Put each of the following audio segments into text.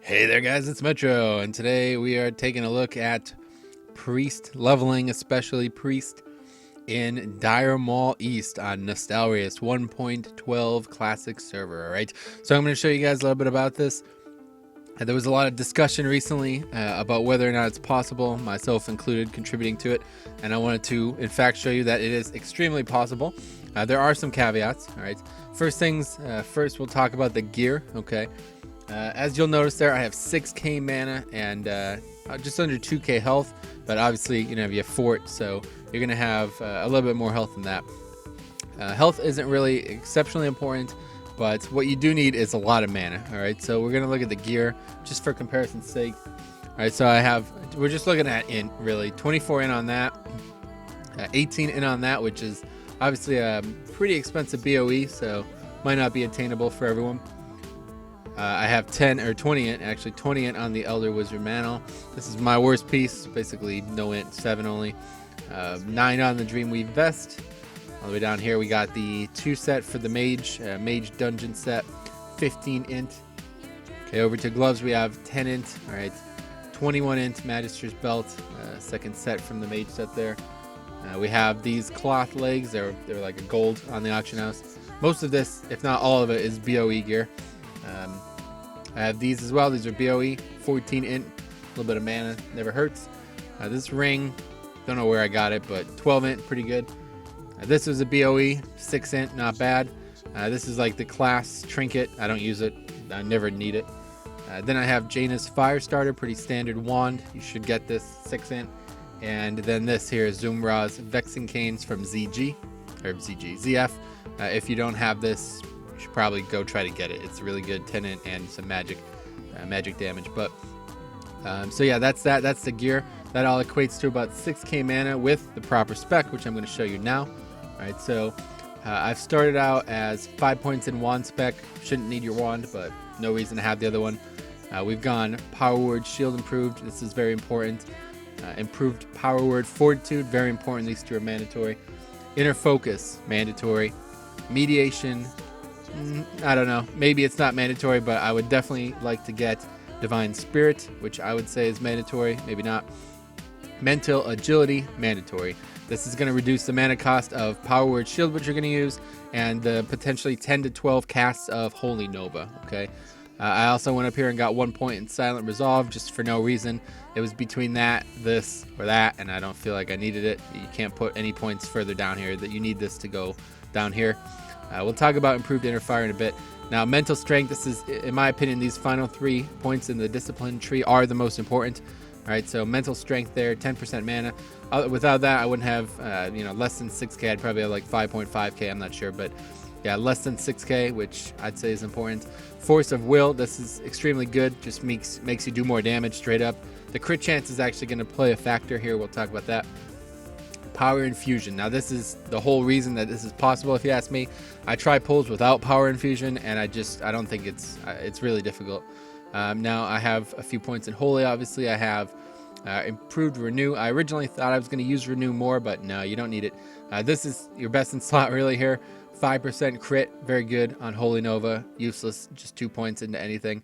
Hey there guys, it's Metro, and today we are taking a look at Priest leveling, especially Priest in Dire Maul East on Nostalrius 1.12 classic server. Alright, so I'm going to show you guys a little bit about this. There was a lot of discussion recently about whether or not it's possible, myself included contributing to it, and I wanted to in fact show you that it is extremely possible. There are some caveats. Alright, first things first, we'll talk about the gear. Okay, as you'll notice there, I have 6k mana and just under 2k health, but obviously, you have fort, so you're gonna have a little bit more health than that. Health isn't really exceptionally important, but what you do need is a lot of mana. All right, so we're gonna look at the gear just for comparison's sake. All right, so we're just looking at int, really 24 in on that, 18 in on that, which is obviously a pretty expensive BOE, so might not be attainable for everyone. I have 10 or 20 int, actually 20 int on the Elder Wizard Mantle. This is my worst piece, basically no int, 7 only. 9 on the Dreamweave Vest. All the way down here we got the 2 set for the Mage, Mage Dungeon set, 15 int. Okay, over to gloves we have 10 int, alright, 21 int Magister's Belt, second set from the Mage set there. We have these cloth legs, they're like a gold on the auction house. Most of this, if not all of it, is BOE gear. I have these as well. These are BOE, 14 int, a little bit of mana, never hurts. This ring, don't know where I got it, but 12 int, pretty good. This is a BOE, 6 int, not bad. This is like the class trinket. I don't use it, I never need it. Then I have Jaina's Firestarter, pretty standard wand. You should get this, 6 int. And then this here is Zumra's Vexing Canes from ZF. If you don't have this, you should probably go try to get it. It's really good, 10 int and some magic damage. But so yeah, that's the gear. That all equates to about 6k mana with the proper spec, which I'm going to show you now. All right, so I've started out as 5 points in wand spec. Shouldn't need your wand, but no reason to have the other one. We've gone Power Word Shield improved. This is very important. Improved Power Word Fortitude, very important. These two are mandatory. Inner Focus, mandatory. Mediation, I don't know, maybe it's not mandatory, but I would definitely like to get Divine Spirit, which I would say is mandatory, maybe not. Mental Agility, mandatory. This is going to reduce the mana cost of Power Word Shield, which you're going to use, and the potentially 10 to 12 casts of Holy Nova. Okay, I also went up here and got 1 point in Silent Resolve just for no reason. It was between that, this, or that, and I don't feel like I needed it. You can't put any points further down here, that you need this to go down here. We'll talk about improved inner fire in a bit. Now, mental strength, this is, in my opinion, these final 3 points in the discipline tree are the most important. All right, so mental strength there, 10% mana. Without that, I wouldn't have, less than 6k. I'd probably have like 5.5k, I'm not sure, but yeah, less than 6k, which I'd say is important. Force of Will, this is extremely good, just makes you do more damage straight up. The crit chance is actually going to play a factor here. We'll talk about that. Power Infusion. Now this is the whole reason that this is possible, if you ask me. I try pulls without Power Infusion, and I don't think it's really difficult. Now I have a few points in Holy, obviously. I have improved Renew. I originally thought I was going to use Renew more, but no, you don't need it. This is your best in slot really here. 5% crit, very good on Holy Nova. Useless, just 2 points into anything.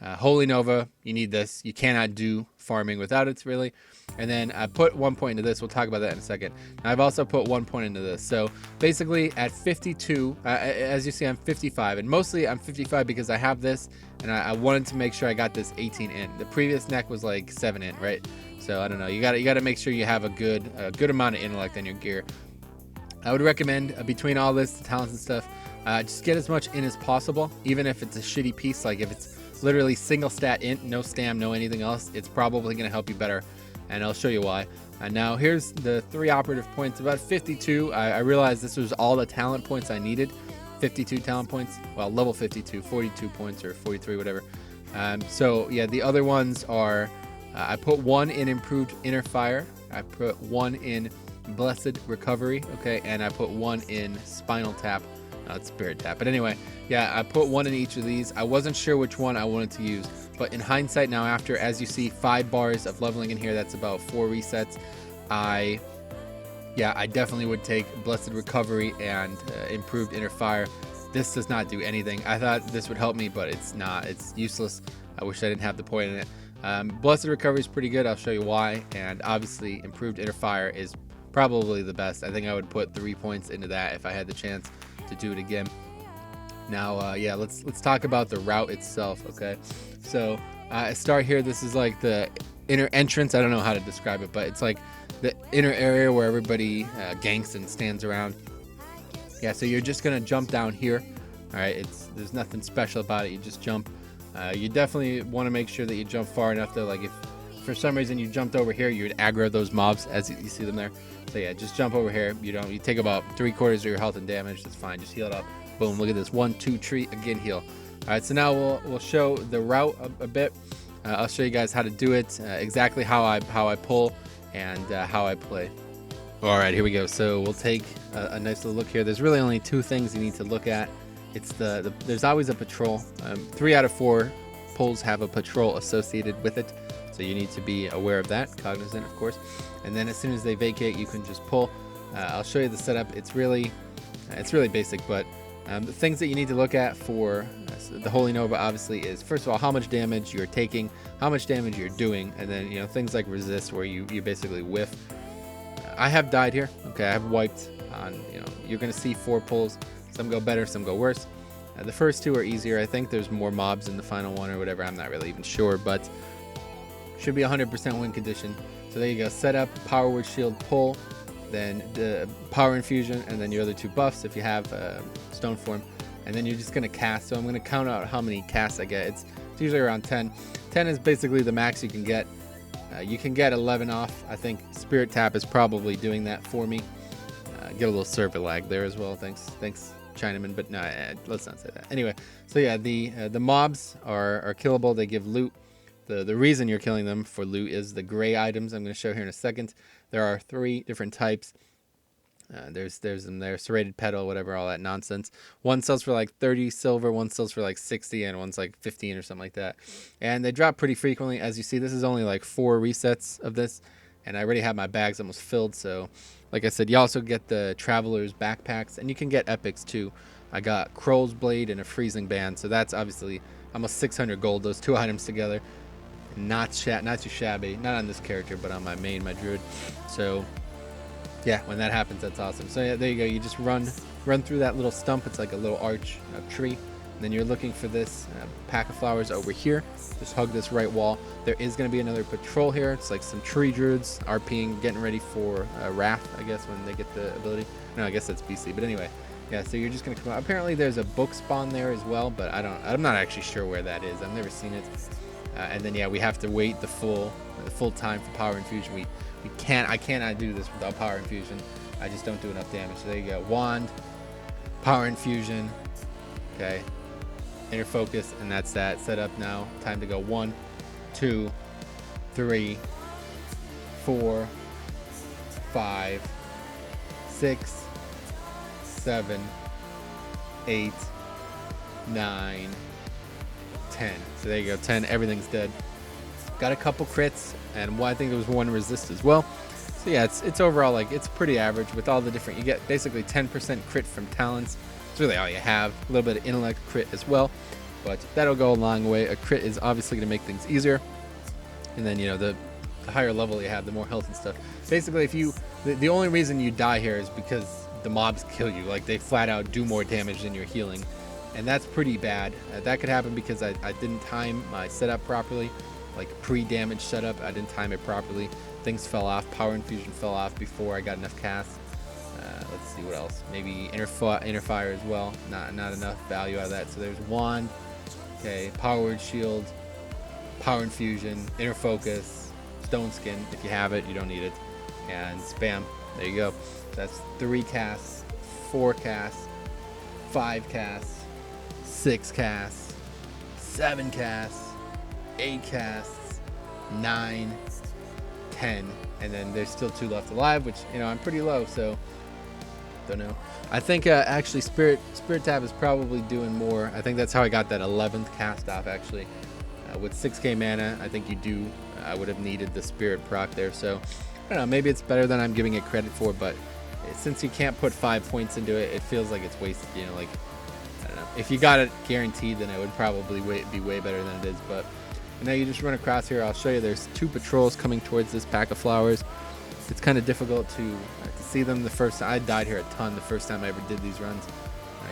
Holy Nova, you need this. You cannot do farming without it, really. And then I put 1 point into this. We'll talk about that in a second. Now, I've also put 1 point into this. So basically at 52, as you see, I'm 55. And mostly I'm 55 because I have this, and I wanted to make sure I got this 18 in. The previous neck was like 7 in, right? So I don't know. You got to make sure you have a good amount of intellect in your gear. I would recommend between all this, the talents and stuff, just get as much in as possible. Even if it's a shitty piece, like if it's literally single stat int, no stam, no anything else, it's probably going to help you better, and I'll show you why. Now here's the 3 operative points. About 52. I realized this was all the talent points I needed. 52 talent points, well, level 52, 42 points or 43, whatever. So yeah, the other ones are I put 1 in improved inner fire, I put 1 in Blessed Recovery, okay, and I put 1 in Spinal Tap. It's Spirit Tap, but anyway, yeah, I put 1 in each of these. I wasn't sure which one I wanted to use, but in hindsight now, after, as you see, 5 bars of leveling in here, that's about 4 resets. I definitely would take Blessed Recovery and improved inner fire. This does not do anything. I thought this would help me, but it's not. It's useless. I wish I didn't have the point in it. Blessed Recovery is pretty good. I'll show you why. And obviously, Improved Inner Fire is probably the best. I think I would put 3 points into that if I had the chance to do it again. Now, yeah, let's talk about the route itself. Okay, so I start here. This is like the inner entrance. I don't know how to describe it, but it's like the inner area where everybody ganks and stands around. Yeah, so you're just gonna jump down here. All right, there's nothing special about it. You just jump. You definitely want to make sure that you jump far enough that, like, if for some reason you jumped over here, you would aggro those mobs as you see them there. So yeah, just jump over here. You take about 3/4 of your health and damage. That's fine. Just heal it up. Boom. Look at this. 1, 2 tree. Again, heal. All right. So now we'll show the route a bit. I'll show you guys how to do it, exactly how I pull and how I play. All right, here we go. So we'll take a nice little look here. There's really only 2 things you need to look at. It's there's always a patrol. 3 out of 4 pulls have a patrol associated with it, so you need to be aware of that, cognizant, of course. And then as soon as they vacate, you can just pull. I'll show you the setup. It's really basic, but the things that you need to look at for the Holy Nova obviously is, first of all, how much damage you're taking, how much damage you're doing, and then things like resist, where you basically whiff. I have died here. Okay, I have wiped on. You're gonna see 4 pulls. Some go better, some go worse. The first 2 are easier. I think there's more mobs in the final one or whatever. I'm not really even sure, but should be 100% win condition. So there you go. Set up, power word shield, pull, then the power infusion, and then your other 2 buffs if you have stone form. And then you're just gonna cast. So I'm gonna count out how many casts I get. It's usually around 10. 10 is basically the max you can get. You can get 11 off. I think Spirit Tap is probably doing that for me. Get a little server lag there as well. Thanks, Chinaman. But no, let's not say that. Anyway, so yeah, the mobs are killable. They give loot. The reason you're killing them for loot is the gray items I'm going to show here in a second. There are 3 different types. There's them there, serrated petal, whatever, all that nonsense. One sells for like 30 silver, one sells for like 60, and one's like 15 or something like that. And they drop pretty frequently. As you see, this is only like 4 resets of this, and I already have my bags almost filled. So like I said, you also get the Traveler's backpacks, and you can get epics too. I got Kroll's Blade and a Freezing Band, so that's obviously almost 600 gold, those 2 items together. Not too shabby, not on this character, but on my main, my druid. So yeah, when that happens, that's awesome. So yeah, there you go. You just run through that little stump. It's like a little arch tree. And then you're looking for this pack of flowers over here. Just hug this right wall. There is going to be another patrol here. It's like some tree druids RPing, getting ready for Wrath, I guess, when they get the ability. No, I guess that's BC. But anyway, yeah. So you're just going to come out. Apparently, there's a book spawn there as well, but I'm not actually sure where that is. I've never seen it. And then yeah, we have to wait the full time for power infusion. I cannot do this without power infusion. I just don't do enough damage. So there you go. Wand, power infusion. Okay. Inner focus, and that's that. Set up now. Time to go. 1, 2, 3, 4, 5, 6, 7, 8, 9, 10. So there you go. 10. Everything's dead. Got a couple crits, and I think there was 1 resist as well. So yeah, it's overall, like, it's pretty average with all the different. You get basically 10% crit from talents. It's really all you have. A little bit of intellect crit as well, but that'll go a long way. A crit is obviously going to make things easier, and then the higher level you have, the more health and stuff. Basically, if the only reason you die here is because the mobs kill you. Like, they flat out do more damage than you're healing, and that's pretty bad. That could happen because I didn't time my setup properly, like pre-damage setup. I didn't time it properly. Things fell off. Power infusion fell off before I got enough casts. Let's see what else. Maybe inner fire as well. Not enough value out of that. So there's wand. Okay, power word shield, power infusion, inner focus, stone skin. If you have it, you don't need it. And spam. There you go. That's 3 casts, 4 casts, 5 casts, 6 casts, 7 casts, 8 casts, 9, 10, and then there's still 2 left alive, which I'm pretty low, so don't know. I think actually Spirit Tab is probably doing more. I think that's how I got that 11th cast off, actually. With 6k mana, I think I would have needed the Spirit proc there, so I don't know, maybe it's better than I'm giving it credit for, but since you can't put 5 points into it, it feels like it's wasted. Like, I don't know. If you got it guaranteed, then it would probably be way better than it is, but And now you just run across here. I'll show you there's 2 patrols coming towards this pack of flowers. It's kind of difficult to see them the first time. I died here a ton the first time I ever did these runs.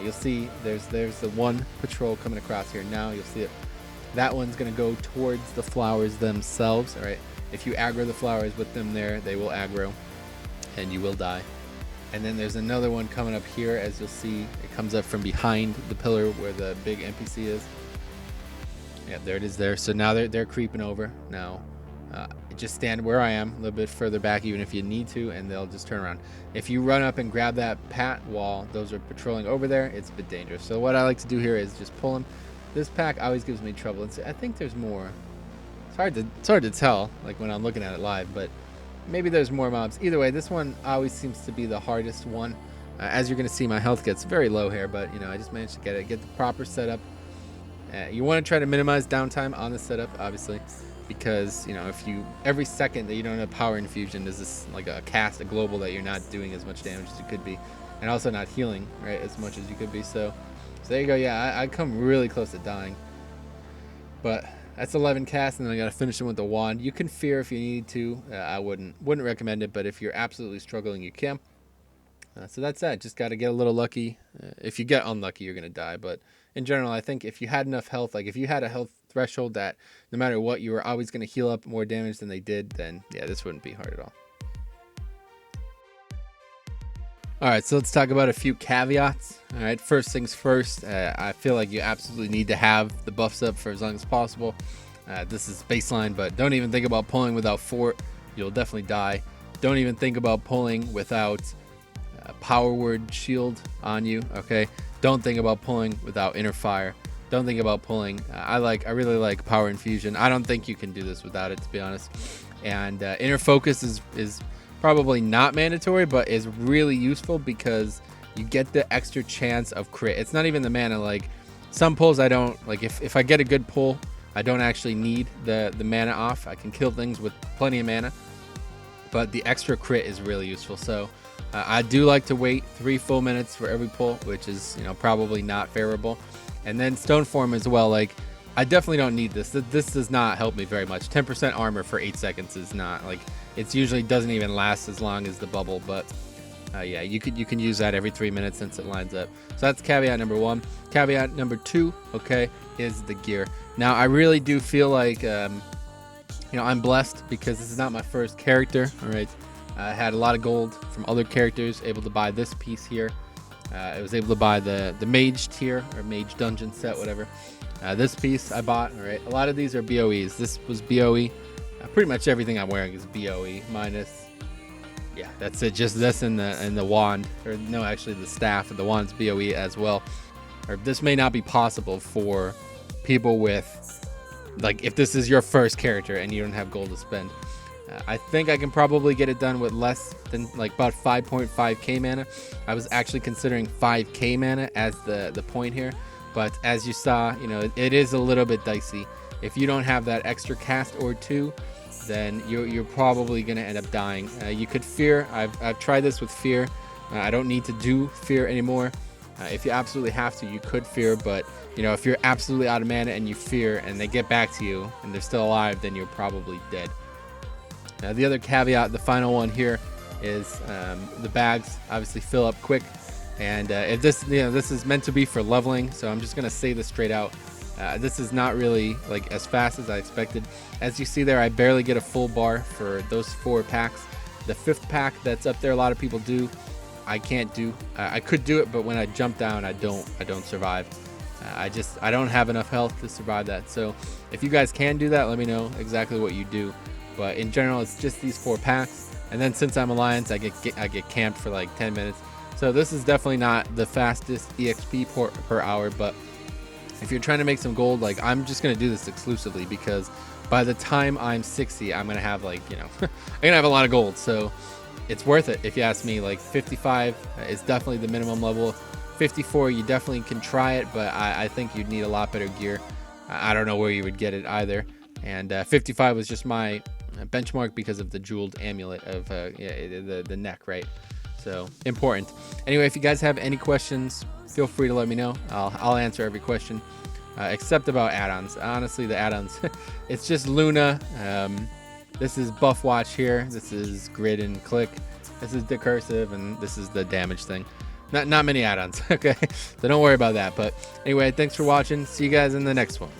You'll see there's the 1 patrol coming across here now. You'll see it. That one's going to go towards the flowers themselves. All right. If you aggro the flowers with them there, they will aggro and you will die. And then there's another one coming up here. As you'll see, it comes up from behind the pillar where the big NPC is. Yeah, there it is there. So now they're creeping over. Now, just stand where I am, a little bit further back even if you need to, and they'll just turn around. If you run up and grab that pat wall, those are patrolling over there, it's a bit dangerous. So what I like to do here is just pull them. This pack always gives me trouble. And I think there's more. It's hard to tell, like when I'm looking at it live, but maybe there's more mobs. Either way, this one always seems to be the hardest one. As you're going to see, my health gets very low here, but I just managed to get the proper setup. You want to try to minimize downtime on the setup, obviously, because if every second that you don't have power infusion is this like a global that you're not doing as much damage as you could be, and also not healing right as much as you could be. So there you go. Yeah, I come really close to dying, but that's 11 casts, and then I gotta finish them with the wand. You can fear if you need to. I wouldn't recommend it, but if you're absolutely struggling, you can. So that's that. Just got to get a little lucky. If you get unlucky, you're going to die. But in general, I think if you had enough health, like if you had a health threshold that no matter what, you were always going to heal up more damage than they did, then yeah, this wouldn't be hard at all. All right, so let's talk about a few caveats. All right, first things first, I feel like you absolutely need to have the buffs up for as long as possible. This is baseline, but don't even think about pulling without fort. You'll definitely die. Don't even think about pulling without power word shield on you. Okay, don't think about pulling without inner fire. Don't think about pulling. I really like power infusion. I don't think you can do this without it, to be honest. And inner focus is probably not mandatory, but is really useful because you get the extra chance of crit. It's not even the mana. Like some pulls, I don't like. If I get a good pull, I don't actually need the mana off. I can kill things with plenty of mana, but the extra crit is really useful. So I do like to wait 3 full minutes for every pull, which is probably not favorable. And then stone form as well. Like I definitely don't need this. This does not help me very much. 10% armor for 8 seconds is not like, it usually doesn't even last as long as the bubble. But yeah, you can use that every 3 minutes since it lines up. So that's caveat number 1. Caveat number 2, okay, is the gear. Now I really do feel like I'm blessed because this is not my first character. All right, I had a lot of gold from other characters, able to buy this piece here. I was able to buy the mage tier or mage dungeon set, whatever. This piece I bought. All right, a lot of these are BOEs. This was BOE. Pretty much everything I'm wearing is BOE minus. Yeah, that's it. Just this and the wand, or no, actually the staff. The wand's BOE as well. Or this may not be possible for people with, like, if this is your first character and you don't have gold to spend. I think I can probably get it done with less than like about 5.5k mana. I was actually considering 5k mana as the point here, but as you saw, it is a little bit dicey. If you don't have that extra cast or 2, then you're probably gonna end up dying. You could fear. I've tried this with fear. I don't need to do fear anymore. If you absolutely have to, you could fear, but if you're absolutely out of mana and you fear and they get back to you and they're still alive, then you're probably dead. Now the other caveat, the final one here, is the bags obviously fill up quick, and if this is meant to be for leveling, so I'm just gonna say this straight out. This is not really like as fast as I expected. As you see there, I barely get a full bar for those 4 packs. The 5th pack that's up there, a lot of people do. I can't do. I could do it, but when I jump down, I don't survive. I don't have enough health to survive that. So if you guys can do that, let me know exactly what you do. But in general, it's just these 4 packs. And then since I'm Alliance, I get camped for like 10 minutes. So this is definitely not the fastest EXP per hour. But if you're trying to make some gold, like I'm just going to do this exclusively because by the time I'm 60, I'm going to have like, I'm going to have a lot of gold. So it's worth it if you ask me. Like 55 is definitely the minimum level. 54, you definitely can try it, but I think you'd need a lot better gear. I don't know where you would get it either. And 55 was just my benchmark because of the jeweled amulet of the neck, right? So important. Anyway, if you guys have any questions, feel free to let me know. I'll answer every question. except about add-ons. Honestly, the add-ons, it's just Luna. This is buff watch here. This is grid and click. This is decursive, and this is the damage thing. Not many add-ons, okay? So don't worry about that. But anyway, thanks for watching. See you guys in the next one.